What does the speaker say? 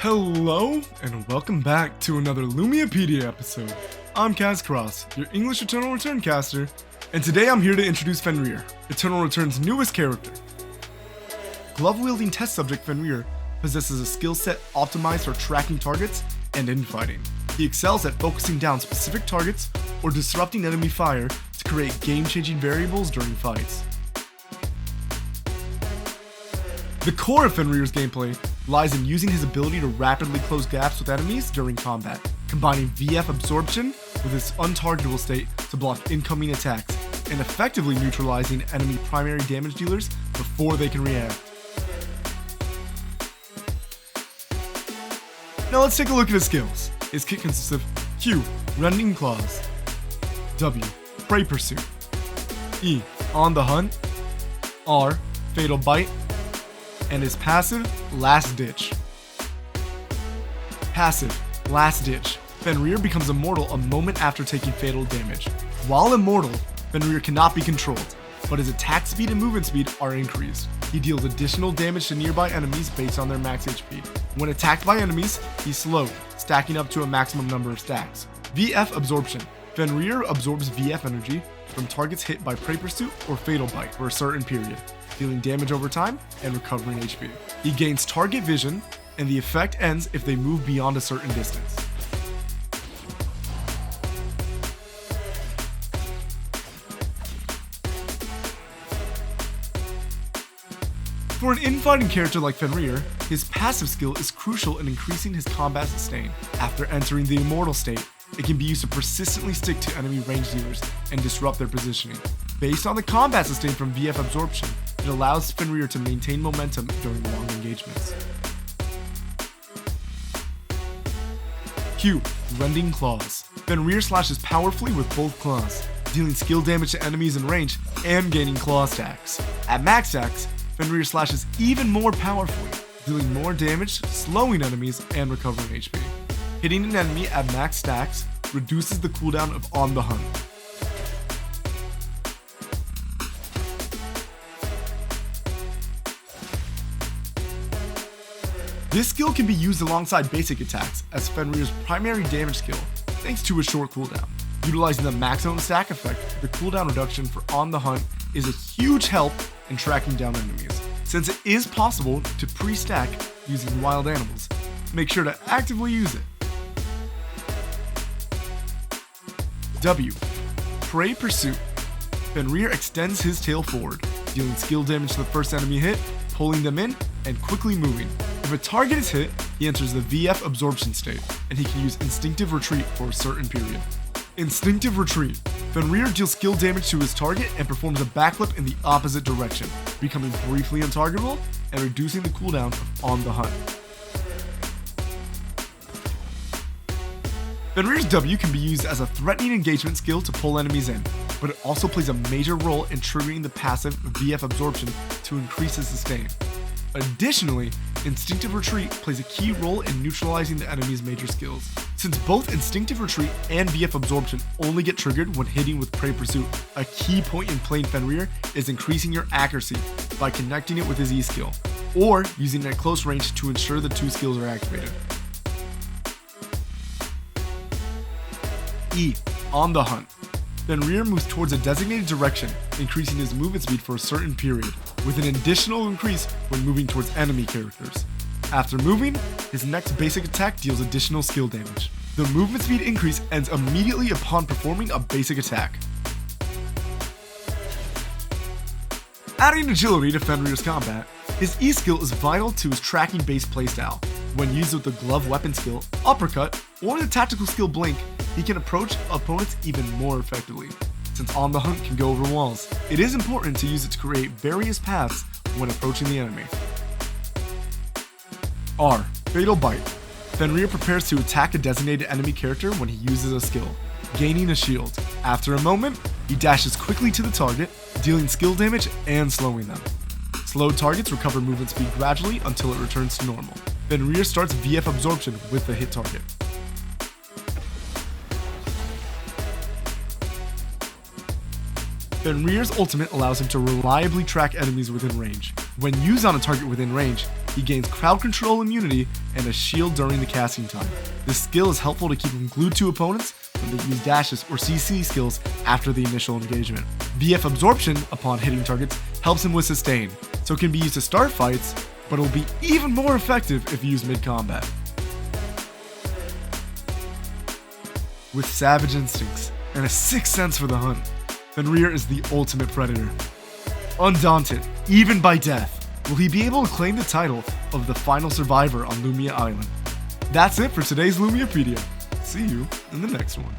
Hello, and welcome back to another Lumiapedia episode. I'm Kaz Cross, your English Eternal Return caster, and today I'm here to introduce Fenrir, Eternal Return's newest character. Glove-wielding test subject Fenrir possesses a skill set optimized for tracking targets and infighting. He excels at focusing down specific targets or disrupting enemy fire to create game-changing variables during fights. The core of Fenrir's gameplay lies in using his ability to rapidly close gaps with enemies during combat, combining VF absorption with his untargetable state to block incoming attacks, and effectively neutralizing enemy primary damage dealers before they can react. Now let's take a look at his skills. His kit consists of Q, Rending Claws, W, Prey Pursuit, E, On the Hunt, R, Fatal Bite, and his passive, Last Ditch. Passive, Last Ditch. Fenrir becomes immortal a moment after taking fatal damage. While immortal, Fenrir cannot be controlled, but his attack speed and movement speed are increased. He deals additional damage to nearby enemies based on their max HP. When attacked by enemies, he's slowed, stacking up to a maximum number of stacks. VF Absorption. Fenrir absorbs VF energy from targets hit by Prey Pursuit or Fatal Bite for a certain period, dealing damage over time and recovering HP. He gains target vision, and the effect ends if they move beyond a certain distance. For an infighting character like Fenrir, his passive skill is crucial in increasing his combat sustain. After entering the immortal state, it can be used to persistently stick to enemy range dealers and disrupt their positioning. Based on the combat sustain from VF absorption, it allows Fenrir to maintain momentum during long engagements. Q, Rending Claws. Fenrir slashes powerfully with both claws, dealing skill damage to enemies in range and gaining claw stacks. At max stacks, Fenrir slashes even more powerfully, dealing more damage, slowing enemies, and recovering HP. Hitting an enemy at max stacks reduces the cooldown of On the Hunt. This skill can be used alongside basic attacks as Fenrir's primary damage skill, thanks to a short cooldown. Utilizing the maximum stack effect, the cooldown reduction for On the Hunt is a huge help in tracking down enemies. Since it is possible to pre-stack using wild animals, make sure to actively use it. W, Prey Pursuit. Fenrir extends his tail forward, dealing skill damage to the first enemy hit, pulling them in, and quickly moving. If a target is hit, he enters the VF absorption state, and he can use Instinctive Retreat for a certain period. Instinctive Retreat. Fenrir deals skill damage to his target and performs a backflip in the opposite direction, becoming briefly untargetable and reducing the cooldown of On the Hunt. Fenrir's W can be used as a threatening engagement skill to pull enemies in, but it also plays a major role in triggering the passive VF absorption to increase his sustain. Additionally, Instinctive Retreat plays a key role in neutralizing the enemy's major skills. Since both Instinctive Retreat and VF Absorption only get triggered when hitting with Prey Pursuit, a key point in playing Fenrir is increasing your accuracy by connecting it with his E skill, or using it at close range to ensure the two skills are activated. E, On the Hunt. Fenrir moves towards a designated direction, increasing his movement speed for a certain period, with an additional increase when moving towards enemy characters. After moving, his next basic attack deals additional skill damage. The movement speed increase ends immediately upon performing a basic attack. Adding agility to Fenrir's combat, his E skill is vital to his tracking-based playstyle. When used with the glove weapon skill, Uppercut, or the tactical skill Blink, he can approach opponents even more effectively. Since On the Hunt can go over walls, it is important to use it to create various paths when approaching the enemy. R, Fatal Bite. Fenrir prepares to attack a designated enemy character when he uses a skill, gaining a shield. After a moment, he dashes quickly to the target, dealing skill damage and slowing them. Slowed targets recover movement speed gradually until it returns to normal. Fenrir starts VF absorption with the hit target. Fenrir's ultimate allows him to reliably track enemies within range. When used on a target within range, he gains crowd control immunity and a shield during the casting time. This skill is helpful to keep him glued to opponents when they use dashes or CC skills after the initial engagement. VF Absorption, upon hitting targets, helps him with sustain, so it can be used to start fights, but it will be even more effective if used mid-combat. With savage instincts and a sixth sense for the hunt, Fenrir is the ultimate predator. Undaunted, even by death, will he be able to claim the title of the final survivor on Lumia Island? That's it for today's Lumiapedia. See you in the next one.